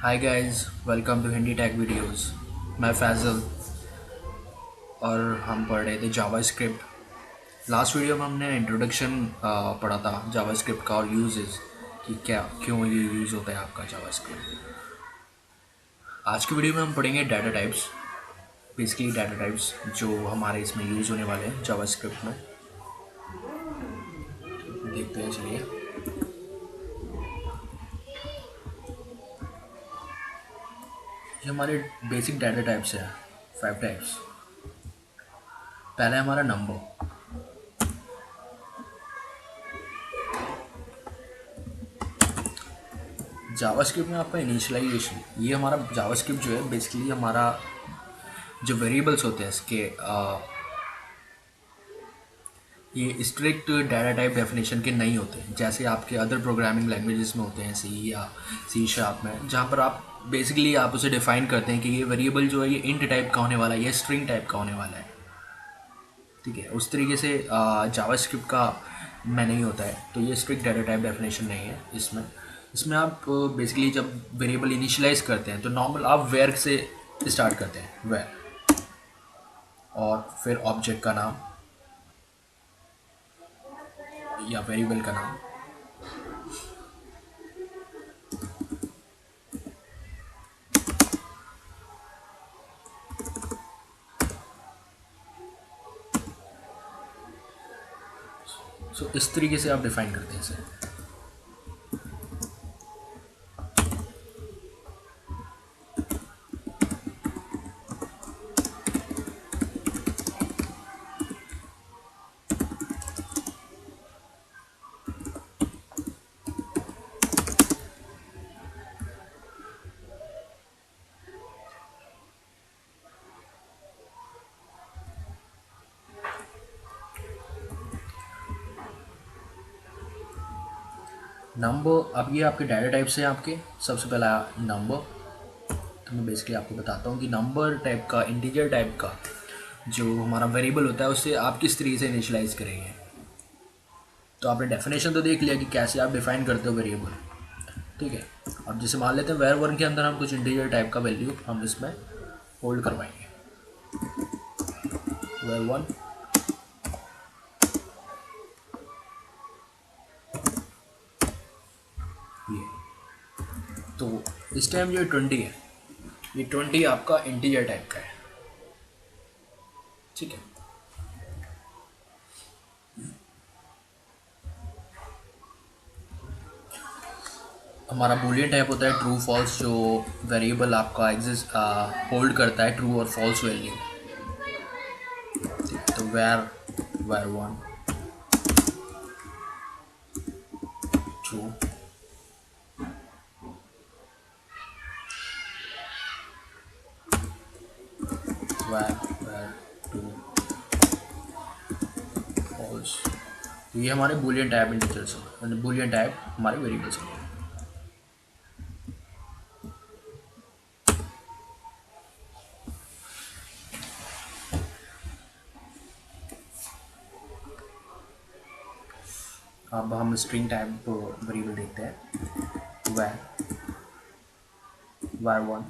Hi guys, welcome to Hindi tag videos. मैं फैज़ल और हम पढ़ रहे थे जावा स्क्रिप्ट। लास्ट वीडियो में हमने इंट्रोडक्शन पढ़ा था जावा स्क्रिप्ट का और यूजेस कि क्या क्यों ये यूज़ होता है आपका जावा स्क्रिप्ट। आज की वीडियो में हम पढ़ेंगे data types, basically data types जो हमारे इसमें यूज़ होने वाले हैं जावा स्क्रिप्ट में। देखते हैं, चलिए। ये हमारे बेसिक डाटा टाइप्स हैं, 5 टाइप्स। पहला है हमारा नंबर। जावास्क्रिप्ट में आपका इनिशियलाइजेशन, ये हमारा जावास्क्रिप्ट जो है बेसिकली हमारा जो वेरिएबल्स होते हैं इसके ये स्ट्रिक्ट डाटा टाइप डेफिनेशन के नहीं होते जैसे आपके अदर प्रोग्रामिंग लैंग्वेजेस में होते हैं, सी या सी शार्प में, जहाँ पर आप बेसिकली आप उसे डिफाइन करते हैं कि ये वेरिएबल जो है ये इंट टाइप का होने वाला है, ये स्ट्रिंग टाइप का होने वाला है। ठीक है, उस तरीके से जावास्क्रिप्ट का में नहीं होता है, तो ये स्ट्रिक्ट डाटा टाइप डेफिनेशन नहीं है इसमें। इसमें आप बेसिकली जब वेरिएबल इनिशियलाइज करते हैं तो नॉर्मल आप वेर से स्टार्ट करते हैं, वेर, और फिर ऑब्जेक्ट का नाम या वेरिएबल का नाम। सो इस तरीके से आप डिफाइन करते हैं इसे। नंबर, अब ये आपके डाटा टाइप्स हैं आपके। सबसे पहला नंबर, तो मैं बेसिकली आपको बताता हूँ कि नंबर टाइप का, इंटीजर टाइप का जो हमारा वेरिएबल होता है उससे आप किस तरीके से इनिशियलाइज करेंगे। तो आपने डेफिनेशन तो देख लिया कि कैसे आप डिफाइन करते हो वेरिएबल। ठीक है, अब जैसे मान लेते हैं वेर वन के अंदर हम कुछ इंटीजर टाइप का वैल्यू हम इसमें होल्ड करवाएंगे। वेर वन, ये, तो इस टाइम जो 20 है, ये 20 आपका इंटीजर टाइप का है। ठीक है, हमारा बूलियन टाइप होता है ट्रू फॉल्स, जो वेरिएबल आपका एग्जिस्ट होल्ड करता है ट्रू और फॉल्स वैल्यू। तो where where one true, where where two false. तो ये हमारे बूलियन टाइप इंटीजर्स हैं, बूलियन टाइप हमारे वेरिएबल्स हैं। अब हम स्ट्रिंग टाइप वेरिएबल देखते हैं। वार वन,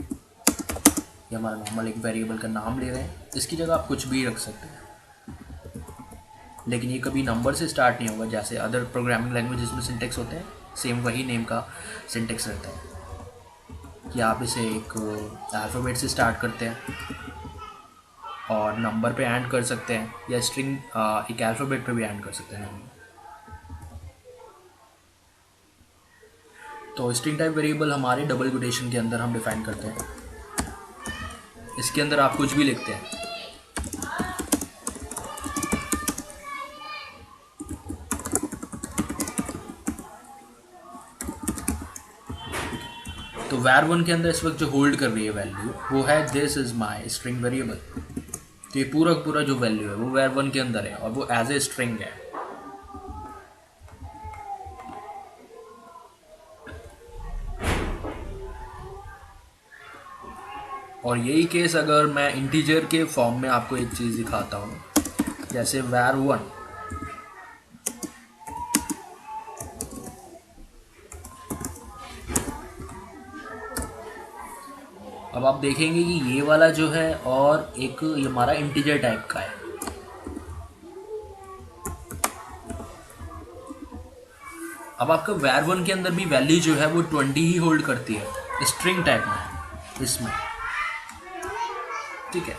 ये हमारा नॉर्मल एक वेरिएबल का नाम ले रहे हैं। इसकी जगह आप कुछ भी रख सकते हैं, लेकिन ये कभी नंबर से स्टार्ट नहीं होगा जैसे अदर प्रोग्रामिंग लैंग्वेजेस में सिंटेक्स होते हैं। सेम वही नेम का सिंटेक्स रहता है कि आप इसे एक अल्फ़ाबेट से स्टार्ट करते हैं और नंबर पे ऐड कर सकते हैं, या स्ट्रिंग एक अल्फ़ाबेट पे भी ऐड कर सकते हैं। तो स्ट्रिंग टाइप वेरिएबल हमारे डबल कोटेशन के अंदर हम डिफाइन करते हैं। इसके अंदर आप कुछ भी लिखते हैं। तो var वन के अंदर इस वक्त जो होल्ड कर रही है वैल्यू वो है this is my string variable. तो ये पूरा पूरा जो वैल्यू है वो var वन के अंदर है और वो एज ए स्ट्रिंग है। और यही केस अगर मैं इंटीजर के फॉर्म में आपको एक चीज़ दिखाता हूँ, जैसे var वन, अब आप देखेंगे कि ये वाला जो है और एक ये हमारा इंटीजर टाइप का है। अब आपका var1 के अंदर भी वैल्यू जो है वो 20 ही होल्ड करती है स्ट्रिंग टाइप में इसमें, ठीक है।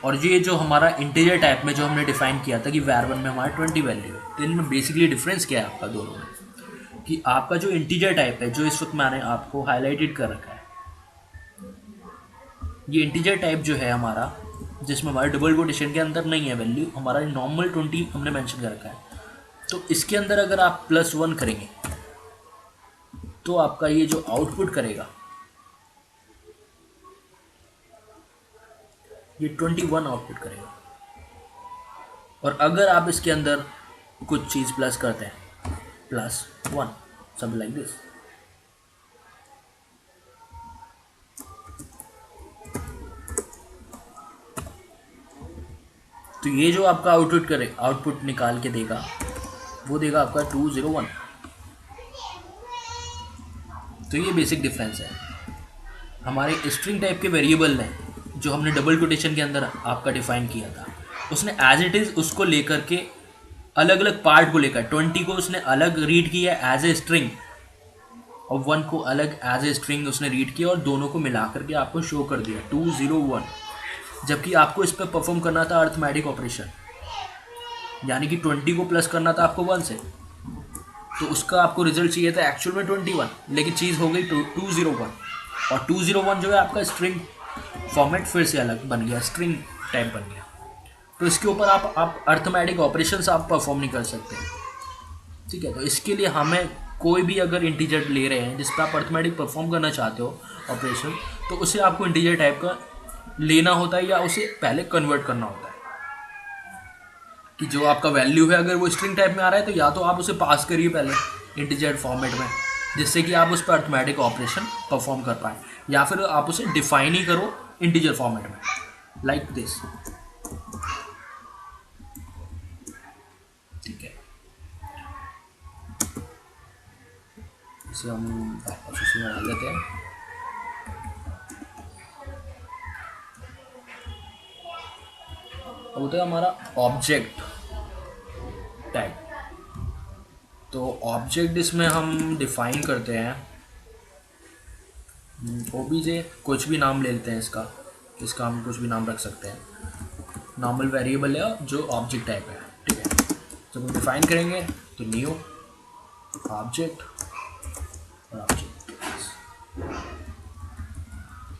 और ये जो हमारा इंटीजर टाइप में जो हमने डिफाइन किया था कि var1 में हमारा 20 वैल्यू है, तो इनमें बेसिकली डिफरेंस क्या है आपका दोनों में, कि आपका जो इंटीजर टाइप है जो इस वक्त मैंने आपको हाईलाइटेड कर रखा है, ये इंटीजर टाइप जो है हमारा, जिसमें हमारे डबल कोटेशन के अंदर नहीं है वैल्यू, हमारा नॉर्मल 20 हमने मेंशन कर रखा है, तो इसके अंदर अगर आप +1 करेंगे तो आपका ये जो आउटपुट करेगा ये 21 आउटपुट करेगा। और अगर आप इसके अंदर कुछ चीज़ प्लस करते हैं +1 सब लाइक दिस, तो ये जो आपका आउटपुट निकाल के देगा वो देगा आपका 201। तो ये बेसिक डिफरेंस है। हमारे स्ट्रिंग टाइप के वेरिएबल ने जो हमने डबल कोटेशन के अंदर आपका डिफाइन किया था, उसने एज इट इज़ उसको लेकर के अलग अलग पार्ट को लेकर 20 को उसने अलग रीड किया एज ए स्ट्रिंग और 1 को अलग एज ए स्ट्रिंग उसने रीड किया और दोनों को मिला करके आपको शो कर दिया 201। जबकि आपको इस पर परफॉर्म करना था अर्थमेटिक ऑपरेशन, यानी कि 20 को प्लस करना था आपको 1 से, तो उसका आपको रिजल्ट चाहिए था एक्चुअल में 21, लेकिन चीज़ हो गई 201। और 201 जो है आपका स्ट्रिंग फॉर्मेट फिर से अलग बन गया, स्ट्रिंग टाइप बन गया। तो इसके ऊपर आप अर्थमेटिक ऑपरेशंस आप परफॉर्म नहीं कर सकते, ठीक है। तो इसके लिए हमें कोई भी अगर इंटीजर ले रहे हैं जिस पर आप अर्थमेटिक परफॉर्म करना चाहते हो ऑपरेशन, तो उसे आपको इंटीजर टाइप का लेना होता है या उसे पहले कन्वर्ट करना होता है कि जो आपका वैल्यू है अगर वो स्ट्रिंग टाइप में आ रहा है तो या तो आप उसे पास करिए पहले इंटीजर फॉर्मेट में, जिससे कि आप उस पर अर्थमेटिक ऑपरेशन परफॉर्म कर पाएँ, या फिर आप उसे डिफाइन ही करो इंटीजर फॉर्मेट में लाइक दिस, ठीक है। इसे हम वापस उसी में डाल देते हैं। अब होता है हमारा ऑब्जेक्ट टाइप। तो ऑब्जेक्ट इसमें हम डिफाइन करते हैं ओबीजे, कुछ भी नाम ले लेते हैं इसका हम कुछ भी नाम रख सकते हैं, नॉर्मल वेरिएबल है जो ऑब्जेक्ट टाइप है, ठीक है। जब हम डिफाइन करेंगे तो न्यू ऑब्जेक्ट और ऑब्जेक्ट,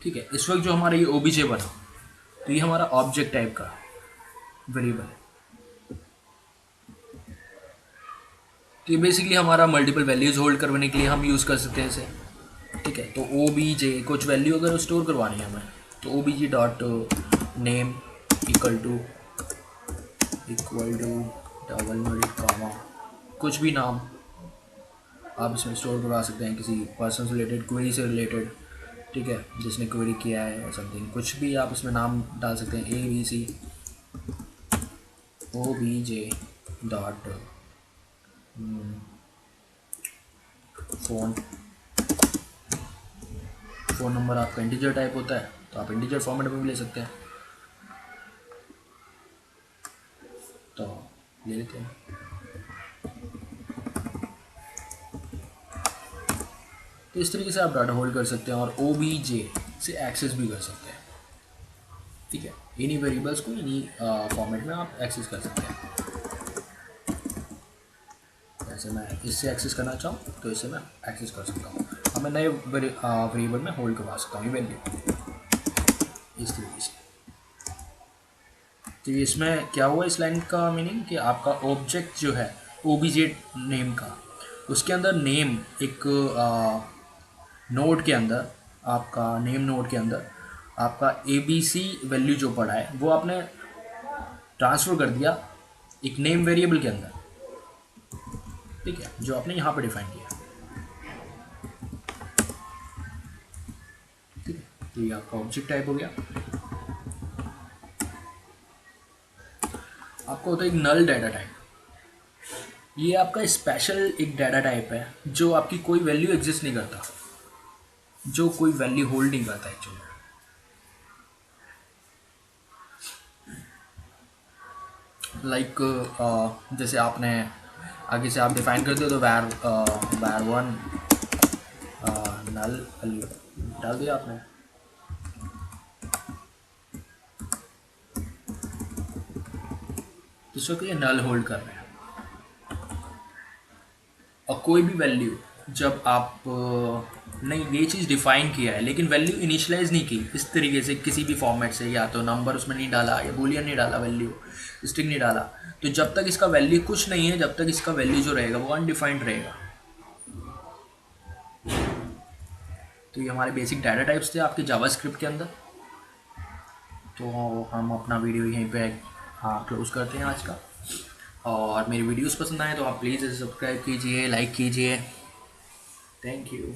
ठीक है। इस वक्त जो हमारा ये ओबीजे बना तो ये हमारा ऑब्जेक्ट टाइप का वेरिएबल है। तो ये बेसिकली हमारा मल्टीपल वैल्यूज होल्ड करवाने के लिए हम यूज़ कर सकते हैं इसे, ठीक है। तो ओ बी जे कुछ वैल्यू अगर स्टोर करवानी है हमें तो O B G dot name equal to double minute comma कुछ भी नाम आप इसमें स्टोर करवा सकते हैं, किसी पर्सन से रिलेटेड, क्वेरी से रिलेटेड, ठीक है, जिसने क्वेरी किया है समथिंग, कुछ भी आप इसमें नाम डाल सकते हैं, A B C O B J dot phone number आपका इंटीजर टाइप होता है तो आप इंटीजर फॉर्मेट में भी ले सकते हैं, तो ले लेते हैं। तो इस तरीके से आप डाटा होल्ड कर सकते हैं और ओ बी जे से एक्सेस भी कर सकते हैं, ठीक है। इन्हीं वेरिएबल्स को इन्हीं फॉर्मेट में आप एक्सेस कर सकते हैं। जैसे मैं इससे एक्सेस करना चाहूँ तो इससे मैं एक्सेस कर सकता हूँ, और मैं नए वेरिएबल में होल्ड करवा सकता हूँ ये वैल्यू इस तरीके से। तो इसमें क्या हुआ इस लाइन का मीनिंग कि आपका ऑब्जेक्ट जो है ओबीजे नेम का, उसके अंदर नेम एक नोड के अंदर, आपका नेम नोड के अंदर आपका ABC वैल्यू जो पड़ा है वो आपने ट्रांसफ़र कर दिया एक नेम वेरिएबल के अंदर, ठीक है, जो आपने यहाँ पे डिफाइन किया, ठीक है। तो ये आपका ऑब्जेक्ट टाइप हो गया। आपका होता है एक नल डाटा टाइप। ये आपका स्पेशल एक डाटा टाइप है जो आपकी कोई वैल्यू एग्जिस्ट नहीं करता, जो कोई वैल्यू होल्ड नहीं करता एक्चुअली, लाइक जैसे आपने आगे से आप डिफाइन करते हो तो वैर वन नल वैल्यू डाल दिया आपने, तो इसको ये नल होल्ड कर रहे हैं। और कोई भी वैल्यू जब आप नहीं ये चीज़ डिफाइन किया है लेकिन वैल्यू इनिशियलाइज नहीं की इस तरीके से किसी भी फॉर्मेट से, या तो नंबर उसमें नहीं डाला या बूलियन नहीं डाला, वैल्यू स्ट्रिंग नहीं डाला, तो जब तक इसका वैल्यू कुछ नहीं है, जब तक इसका वैल्यू जो रहेगा वो अनडिफाइंड रहेगा। तो ये हमारे बेसिक डाटा टाइप्स थे आपके जावास्क्रिप्ट के अंदर। तो हम अपना वीडियो यहीं पे हाँ क्लोज करते हैं आज का। और मेरी वीडियोस पसंद आए तो आप प्लीज़ सब्सक्राइब कीजिए, लाइक कीजिए। Thank you.